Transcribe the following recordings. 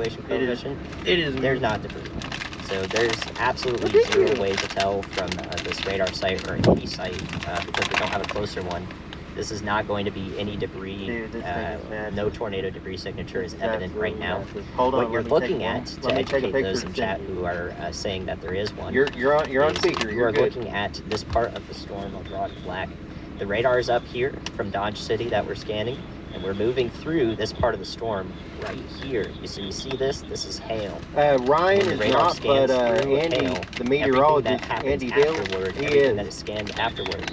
correlation coefficient, there's not debris. So there's absolutely zero way to tell from this radar site or any site because we don't have a closer one. This is not going to be any debris. Dude, no tornado debris signature is It's evident right now. massive. Hold on, What you're looking at to educate those in chat who are saying that there is one. You're on speaker. You're looking at this part of the storm. I'll draw it black. The radar is up here from Dodge City that we're scanning, and we're moving through this part of the storm right here. So you see this? This is hail. Ryan is not, but Andy, the meteorologist, Andy Hill, he is. That is scanned afterward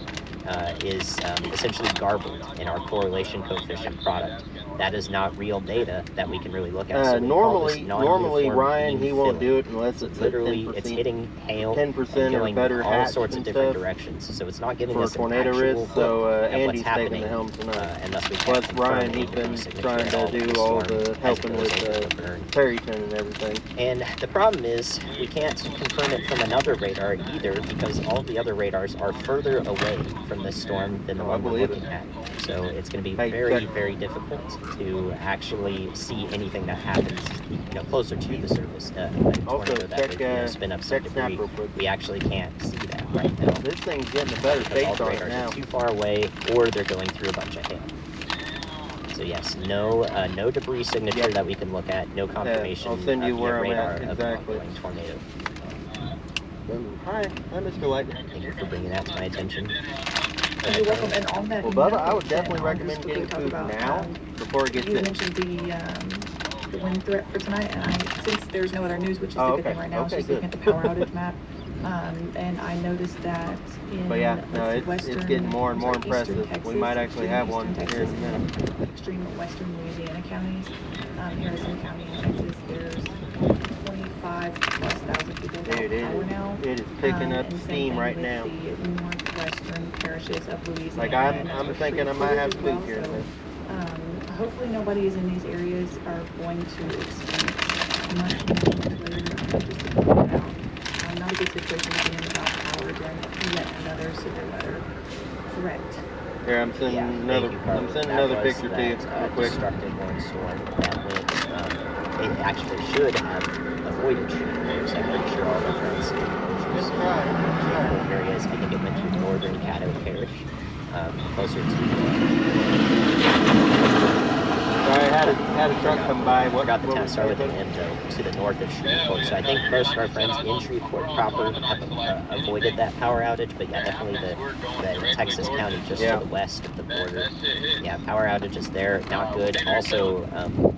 is essentially garbled in our correlation coefficient product. That is not real data that we can really look at. So normally Ryan, he won't do it unless it's literally it's hitting hail 10% or better all sorts of different directions. So it's not giving us an actual risk. So Andy's taking the helm tonight. And thus we plus Ryan, he's been trying to do all the helping with Perryton and everything. And the problem is we can't confirm it from another radar either because all the other radars are further away from this storm than the one we're looking at. So it's going to be very difficult to actually see anything that happens, closer to the surface. Also, that would spin up some debris. We actually can't see that right now. This thing's getting a better face on it now. Are too far away, or they're going through a bunch of hail. So yes, no debris signature that we can look at. No confirmation. I'll send you where I'm at exactly. Of tornado. Hi, Mr. Lightning. Thank you for bringing that to my attention. You're welcome. And on that well, Bubba, I would definitely recommend getting food now before it gets in. You mentioned the wind threat for tonight, and since there's no other news, which is a good thing right now, I was just looking at the power outage map, and I noticed that in it's getting more and more impressive. Texas, we might actually have one Texas, here in a minute. Extreme western Louisiana counties, Harrison County in Texas, there's 25,000+ people without power now. It is picking up steam right now. The northwestern parishes of Louisiana. Like I'm thinking I might have food here. Hopefully nobody in these areas are going to experience much more later. Not a good situation to be in without power during yet another severe weather threat. Here, I'm sending another picture to you real quick. Destructive windstorm that went, it actually should have avoided trees. I'm pretty sure all of our friends see areas. I think it went through northern Caddo Parish, closer to. Sorry, I had a truck come by. I forgot the town started with an M though, to the north of Shreveport. So I think most of our friends in Shreveport proper have avoided that power outage, but yeah, definitely the Texas county just to the west of the border. Yeah, power outage is there, not good. Also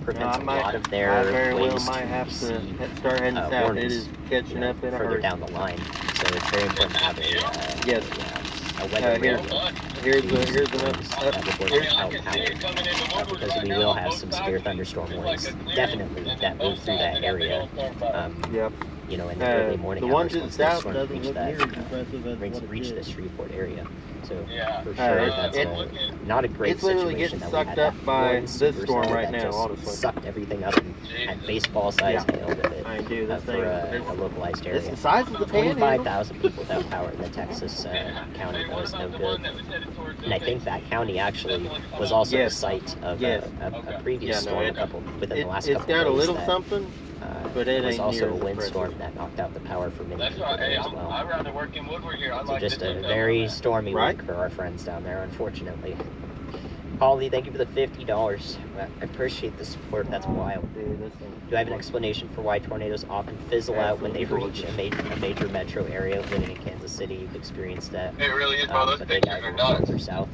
prevents a lot of their ways might have to start heading south. It is catching up in a further down the line. So it's very important to have a weather radio. Here's another because we will have some severe thunderstorm warnings definitely that move through that area. In the early morning hours once the storm reach the Shreveport area. So for sure, that's not a great situation that we had. It's literally getting sucked up by this storm right now. Honestly, sucked everything up and had baseball-sized hail with it. I do. This for a localized area. It's the size of the 25,000 people without power in the Texas county. That was no good. And I think that county actually was also the site of a previous storm within the last couple of days. It's got a little something. But it was also a windstorm that knocked out the power for many people there as well. I'd rather work in Woodward here. So just a very stormy week for our friends down there, unfortunately. Holly, thank you for the $50. I appreciate the support. That's wild. Do I have an explanation for why tornadoes often fizzle out when they reach a major metro area? Living in Kansas City, you've experienced that. It really is. Those pictures are nuts. Or south.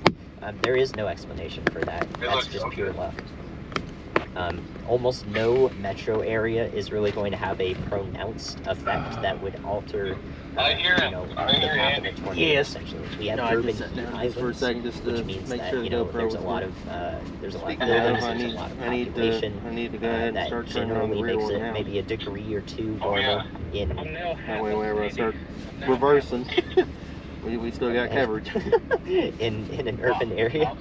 There is no explanation for that. That's just pure luck. Almost no metro area is really going to have a pronounced effect that would alter the path of a tornado. Yes. Essentially, we have urban heat islands, which means that there's a lot of buildings, there's a lot of population that generally makes it maybe a degree or two warmer in. That way, whenever I start reversing, we still got coverage in an urban area.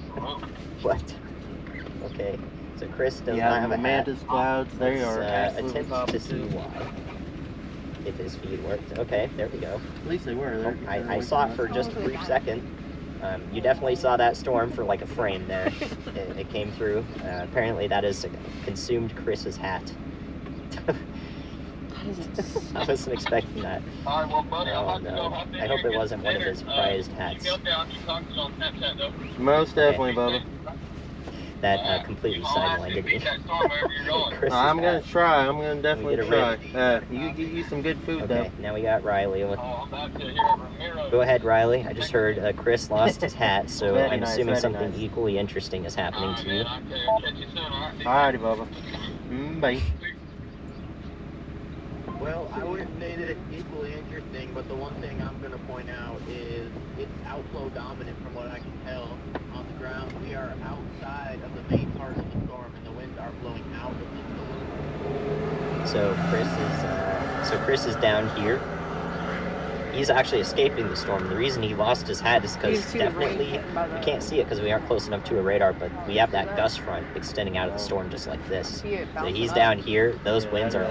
What? Okay. So Chris does not have a mantis clouds. They are attempt to see why. If his feed worked. Okay, there we go. At least they were. I saw it for just a brief second. You definitely saw that storm for like a frame there. It came through. Apparently that has consumed Chris's hat. I wasn't expecting that. All right, well, buddy, Oh, I'm about to no. go hop in I hope here, it wasn't get one of his dinner. prized Keep hats. me up down. You talk to us on Snapchat, though. Most definitely, Bubba. That completely sidewinded me. Chris's I'm gonna hat. try. I'm gonna definitely get a try. You get you some good food Okay, now we got Riley. Oh, I'm about to hear Ramiro. Go ahead, Riley. I just heard Chris lost his hat, so Very I'm nice, assuming very something nice. equally interesting is happening to you. Catch you soon, all right? Alrighty, Bubba. Bye. Well, I wouldn't say that it's equally interesting, but the one thing I'm going to point out is it's outflow dominant from what I can tell on the ground. We are outside of the main part of the storm, and the winds are blowing out of the storm. So Chris is down here. He's actually escaping the storm. The reason he lost his hat is because definitely we can't see it because we aren't close enough to a radar, but we have that gust front extending out of the storm just like this. So he's down here. Those winds are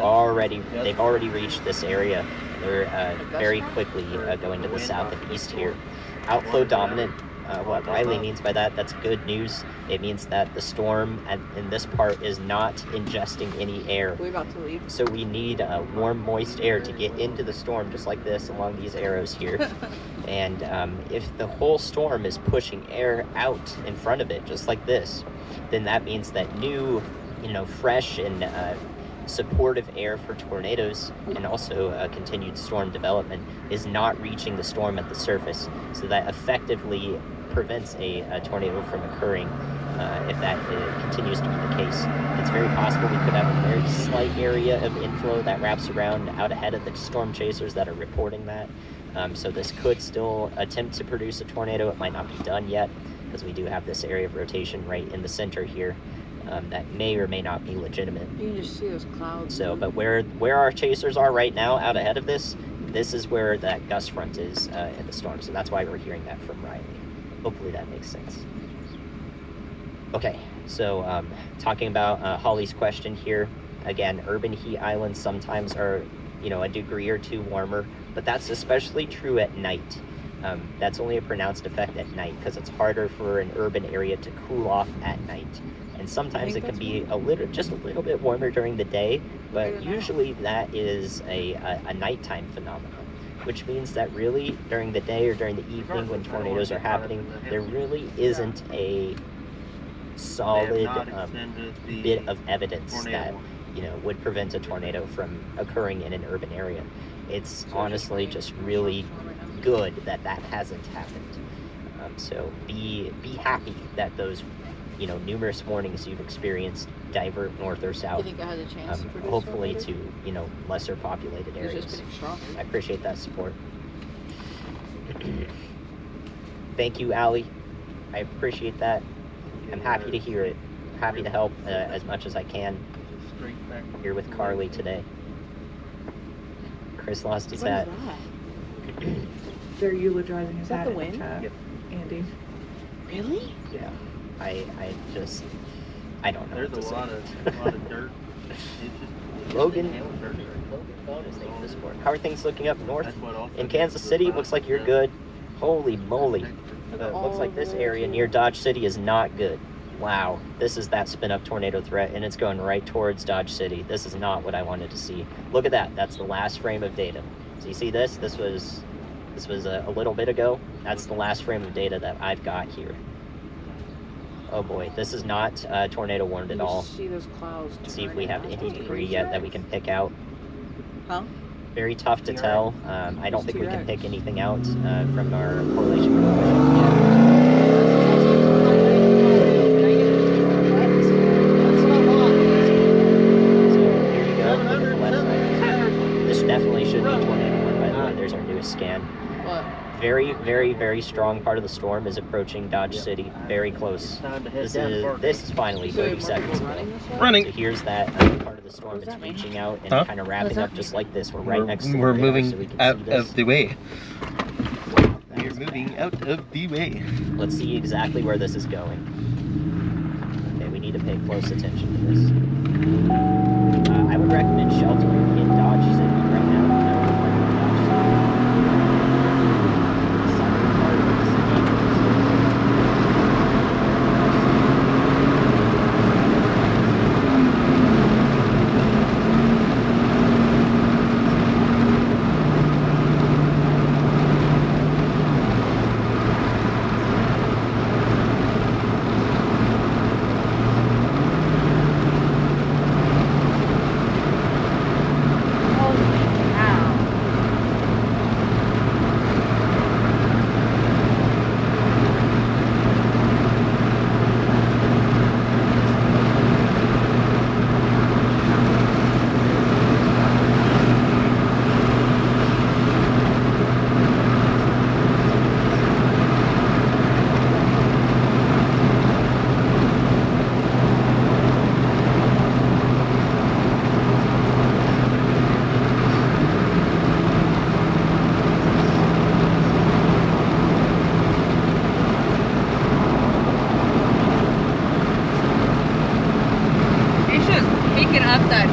they've already reached this area. They're very quickly going to the south and east here. Outflow dominant. What Riley means by that, that's good news. It means that the storm in this part is not ingesting any air. We're about to leave. So we need warm, moist air to get into the storm just like this along these arrows here. And if the whole storm is pushing air out in front of it just like this, then that means that new, fresh and supportive air for tornadoes and also continued storm development is not reaching the storm at the surface. So that effectively prevents a tornado from occurring if that continues to be the case. It's very possible we could have a very slight area of inflow that wraps around out ahead of the storm chasers that are reporting that. So this could still attempt to produce a tornado. It might not be done yet because we do have this area of rotation right in the center here that may or may not be legitimate. You can just see those clouds. So, but where our chasers are right now out ahead of this is where that gust front is in the storm. So that's why we're hearing that from Riley. Hopefully that makes sense. Okay, so talking about Holly's question here, again, urban heat islands sometimes are, a degree or two warmer, but that's especially true at night. That's only a pronounced effect at night because it's harder for an urban area to cool off at night. And sometimes it can be just a little bit warmer during the day, but usually that is a nighttime phenomenon. Which means that really during the day or during the evening when tornadoes are happening, there really isn't a solid bit of evidence that would prevent a tornado from occurring in an urban area. It's honestly just really good that hasn't happened. So be happy that those numerous warnings you've experienced divert north or south. You think I had a chance to produce hopefully to lesser populated It's areas. just getting stronger. I appreciate that support. Thank you, Allie. I appreciate that. I'm happy to hear it. Happy to help as much as I can here with Carly today. Chris lost his hat. What is that? They're eulogizing his Is that hat the in wind? chat, Yep. Andy. Really? Yeah. I don't know. There's what to a say. lot of dirt. Logan bonus thing for the sport. How are things looking up north? In Kansas City, looks like you're good. Holy moly. Looks like this area near Dodge City is not good. Wow, this is that spin-up tornado threat, and it's going right towards Dodge City. This is not what I wanted to see. Look at that. That's the last frame of data. So you see this? This was a little bit ago. That's the last frame of data that I've got here. Oh boy, this is not tornado warned at all. See those clouds. Let's see if we have any debris yet that we can pick out. Huh? Very tough to tell. I don't think we can pick anything out from our correlation coefficient yet. This definitely should be tornado warned, by the way. There's our newest scan. What? Very, very, very strong part of the storm is approaching Dodge City. Very close. This is finally 30 seconds ago. Running. So here's that part of the storm. It's reaching out and kind of wrapping up just like this. We're right next to the We're radar, moving so we can out see this. of the way. We're moving out of the way. Let's see exactly where this is going. Okay, we need to pay close attention to this. I would recommend sheltering in Dodge City right now.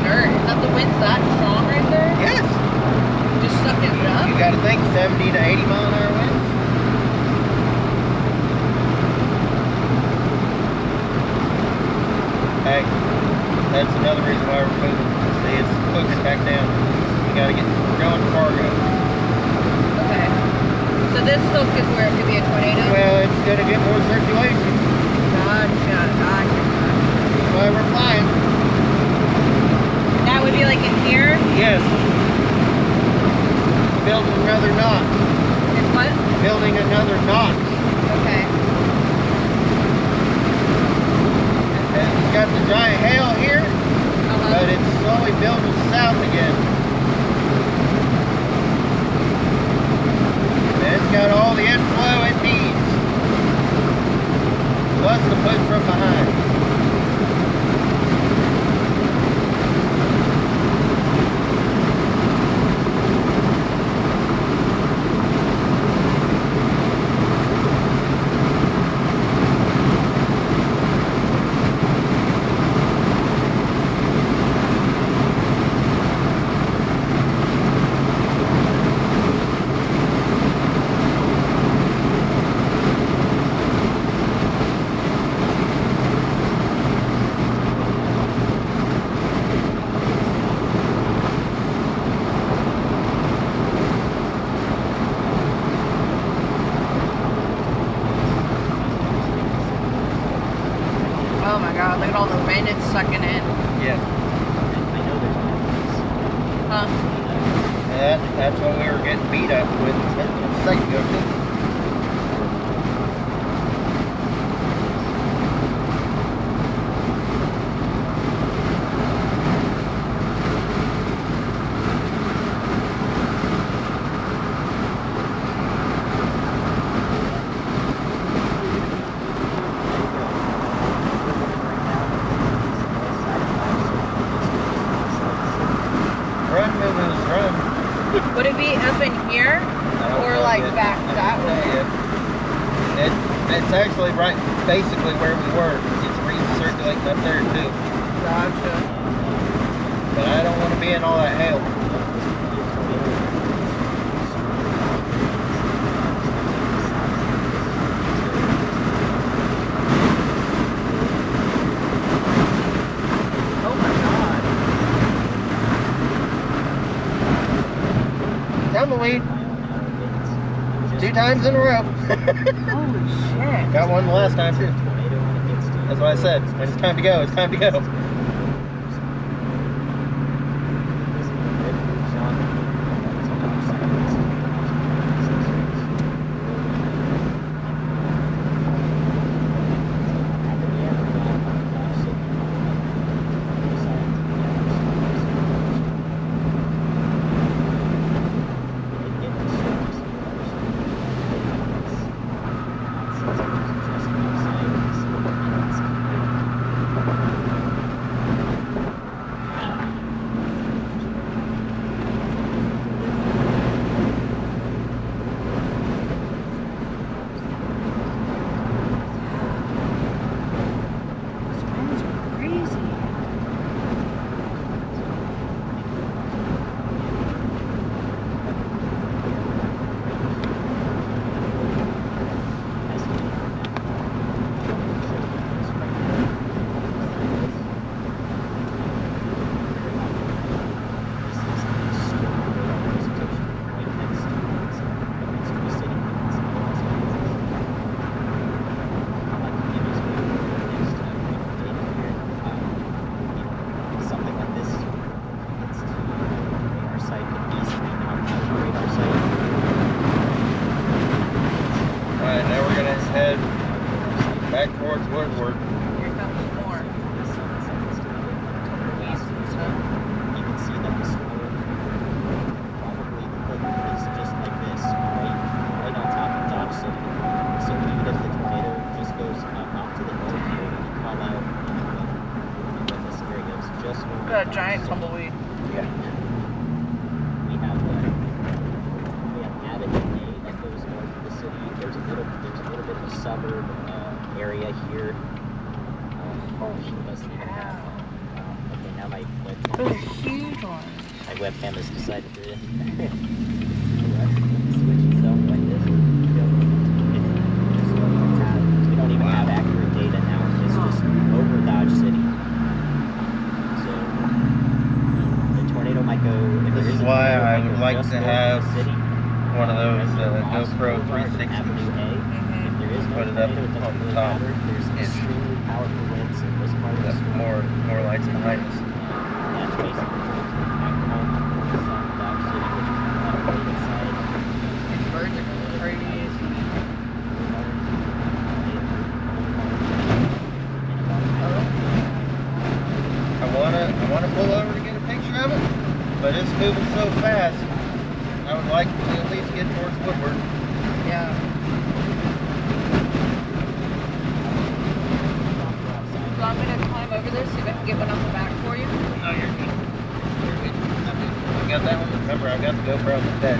dirt. Is that the wind's that strong right there? Yes. Just sucking it up? You gotta think 70 to 80 mile an hour winds. Hey, that's another reason why we're moving. See, it's hooking back down. We're going to Fargo. Okay. So this hook is where it could be a tornado? Well, it's gonna get more circulation. Gotcha. That's why we're flying. That would be like in here? Yes. Building another notch. It's what? Building another notch. Okay. And it's got the giant hail here, but it's slowly building south again. And it's got all the inflow it needs, plus the push from behind. Oh my god, look at all the wind it's sucking in. Yeah. I know there's mountains. Huh? That's what we were getting beat up with a second ago too. Would it be up in here? Or like back that way? It's actually right, basically where we were. It's recirculating up there too. Gotcha. But I don't want to be in all that hail. Oh my god. Tumbleweed. 2 times in a row. Holy shit. Got one the last time too. That's what I said. When it's time to go, it's time to go. Back towards Woodward. Here comes more. You can see that the storm probably is just like this, right on top of Dodge City. So even if the tornado just goes off to the north here, when you call out when this area is just north. Got a giant tumbleweed. Yeah. We have Abbott that goes north of the city. There's a little bit of a suburb area here. Oh, she doesn't even have. Okay, now my Those huge ones. My webcam has decided to switch itself like this. We don't even have accurate data now. It's just over Dodge City. So the tornado might go. If This there is a why tornado, I it might would go like just to north of have the city. one of those Lost GoPro Boulevard and 360s. Avenue A. If there is no Put it up tornado, it doesn't on really top. matter. There's extremely powerful winds in this part of the That's storm. more lights behind us. That's basically back home, South Dodge City, which is on the opposite side. These birds are going crazy. I wanna pull over to get a picture of it, but it's moving so fast. I would like to at least get towards Woodward. Yeah. You want me to climb over this, see if I can get one on the back for you? No, you're good. You're good. I got that one. Remember, I got the GoPro on the bed.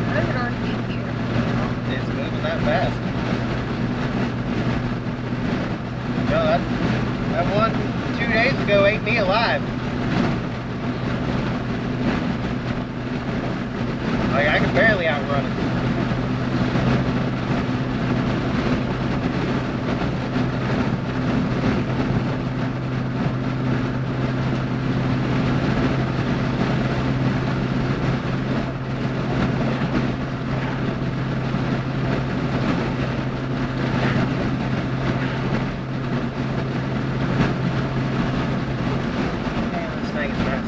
How does it already get here? It's moving that fast. No, that one 2 days ago ate me alive. Like, I could barely outrun it. Man, this thing is fast.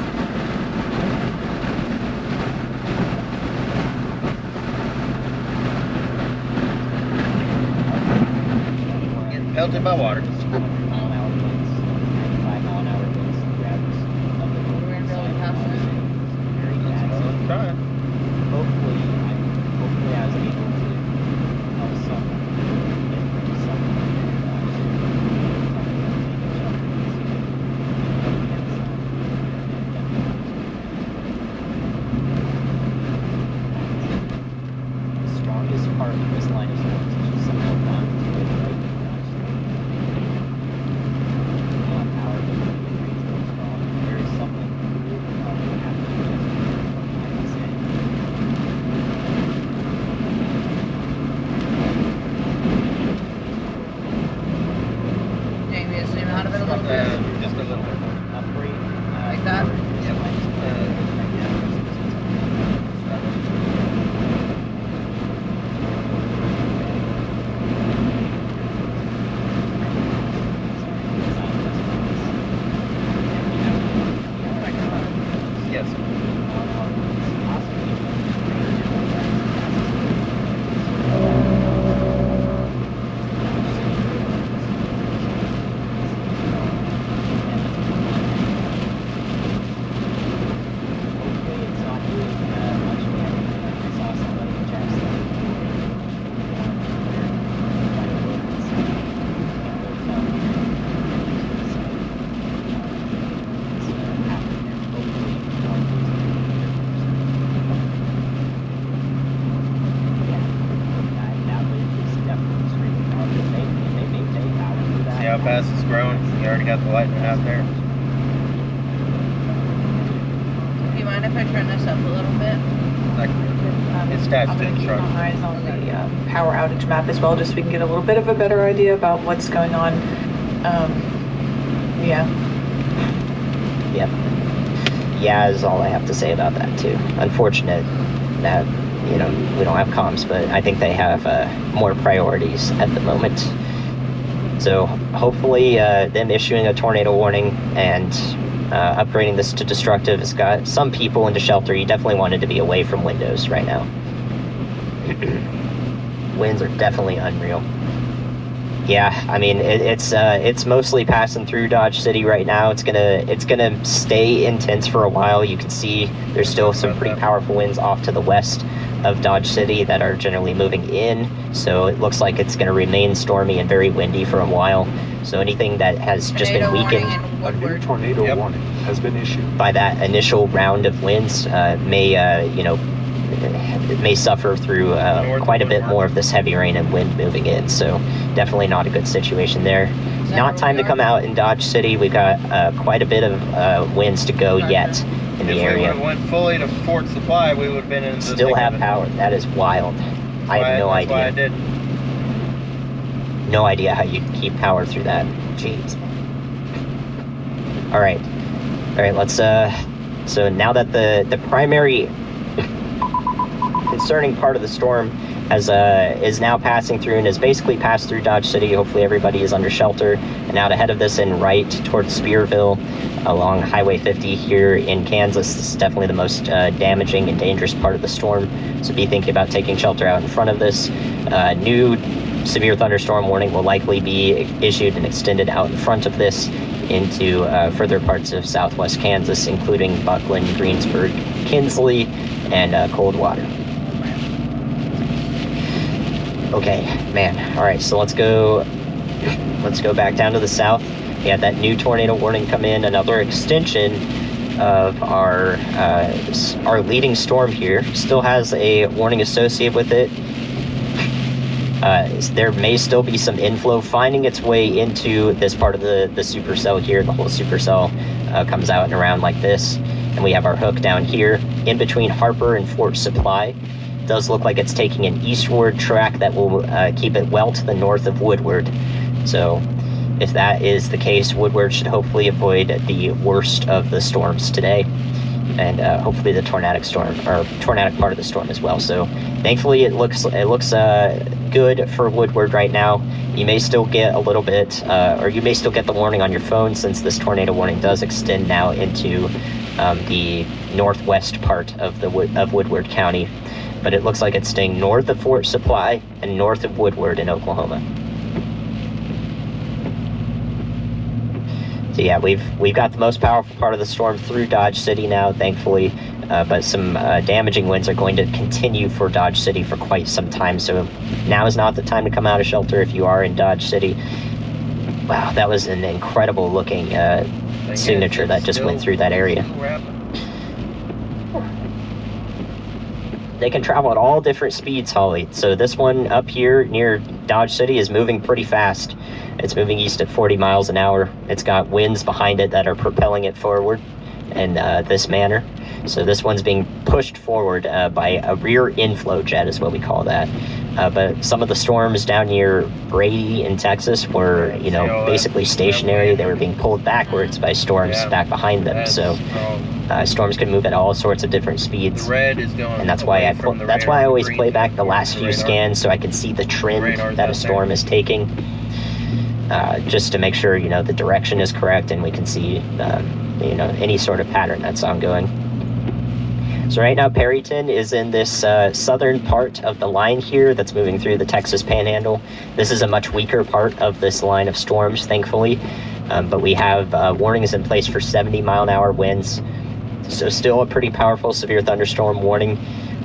Getting pelted by water. 95-mile-an-hour winds, 95-mile-an-hour winds, grabs up the We're really fast. very bad. So I'm trying. hopefully I was able to help some get some the strongest part of this line of storms is just somehow gone to it right now. Power but the rain's really strong. There is something probably happening just I can say. Jamie, just zoom out of it a little bit. Just a little bit. Upgrade. Like that? for Yep. right Yes. Hopefully it's not doing much damage. I saw somebody in Jackson See how fast it's growing? You already got the lightning out there. Do you mind if I turn this up a little bit? Like, it's attached I'm to gonna the keep truck. my eyes on the power outage map as well, just so we can get a little bit of a better idea about what's going on. Yeah. Yep. Yeah is all I have to say about that too. Unfortunate that, you know, we don't have comms, but I think they have more priorities at the moment. So hopefully them issuing a tornado warning and upgrading this to destructive has got some people into shelter. You definitely wanted to be away from windows right now. Winds are definitely unreal. Yeah, I mean it's mostly passing through Dodge City right now. It's gonna stay intense for a while. You can see there's still some pretty powerful winds off to the west of Dodge City that are generally moving in. So it looks like it's gonna remain stormy and very windy for a while. So anything that has just been Tornado warning weakened in A new Woodward. tornado Yep. warning has been issued. by that initial round of winds may may suffer through quite a bit more of this heavy rain and wind moving in. So definitely not a good situation there. Not time to come out in Dodge City. We've got quite a bit of winds to go yet in the area. If we went fully to Fort Supply, we would have been in the Still have power. That is wild. I have no idea. That's why I did. No idea how you'd keep power through that. Jeez. All right, let's so now that the primary concerning part of the storm has is now passing through and has basically passed through Dodge City. Hopefully everybody is under shelter and out ahead of this and right towards Spearville along Highway 50 here in Kansas. This is definitely the most damaging and dangerous part of the storm, so be thinking about taking shelter out in front of this. New severe thunderstorm warning will likely be issued and extended out in front of this into further parts of southwest Kansas, including Buckland, Greensburg, Kinsley, and Coldwater. Okay, man. All right, so let's go back down to the south. We had that new tornado warning come in, another extension of our leading storm here. Still has a warning associated with it. There may still be some inflow finding its way into this part of the supercell here. The whole supercell comes out and around like this. And we have our hook down here in between Harper and Fort Supply. It does look like it's taking an eastward track that will keep it well to the north of Woodward. So if that is the case, Woodward should hopefully avoid the worst of the storms today. And hopefully the tornadic part of the storm as well. So thankfully it looks good for Woodward right now. You may still get a little bit, or you may still get the warning on your phone, since this tornado warning does extend now into the northwest part of Woodward County. But it looks like it's staying north of Fort Supply and north of Woodward in Oklahoma. So yeah, we've got the most powerful part of the storm through Dodge City now, thankfully, but some damaging winds are going to continue for Dodge City for quite some time. So now is not the time to come out of shelter if you are in Dodge City. Wow, that was an incredible looking signature that just went through that area. They can travel at all different speeds, Holly. So this one up here near Dodge City is moving pretty fast. It's moving east at 40 miles an hour. It's got winds behind it that are propelling it forward in this manner. So this one's being pushed forward by a rear inflow jet is what we call that. But some of the storms down near Brady in Texas were, basically stationary. They were being pulled backwards by storms back behind them. So storms can move at all sorts of different speeds. Red is going, and that's why I always play back the last few scans so I can see the trend that a storm is taking, just to make sure the direction is correct and we can see any sort of pattern that's ongoing. So right now Perryton is in this southern part of the line here that's moving through the Texas Panhandle. This is a much weaker part of this line of storms, thankfully, but we have warnings in place for 70-mile-an-hour winds. So still a pretty powerful severe thunderstorm warning,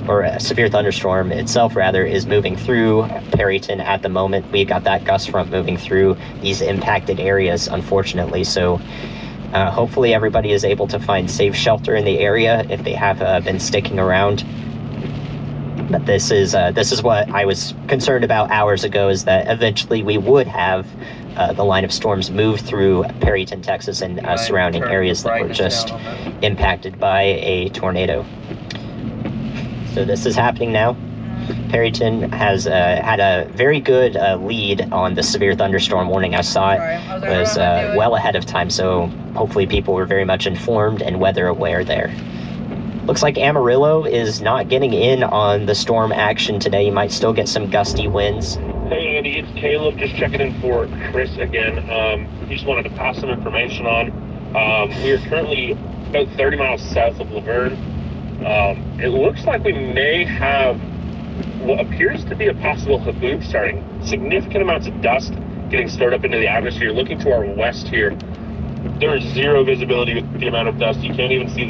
or a severe thunderstorm itself rather, is moving through Perryton at the moment. We've got that gust front moving through these impacted areas, unfortunately. So hopefully everybody is able to find safe shelter in the area if they have been sticking around. But this is what I was concerned about hours ago, is that eventually we would have the line of storms move through Perryton, Texas, and surrounding areas that were just impacted by a tornado. So this is happening now. Perryton has had a very good lead on the severe thunderstorm warning. I saw it was well ahead of time, so hopefully people were very much informed and weather aware there. Looks like Amarillo is not getting in on the storm action today. You might still get some gusty winds. Hey Andy, it's Caleb, just checking in for Chris again. He just wanted to pass some information on. We are currently about 30 miles south of Laverne. It looks like we may have what appears to be a possible haboob starting. Significant amounts of dust getting stirred up into the atmosphere. Looking to our west here, there is zero visibility with the amount of dust. You can't even see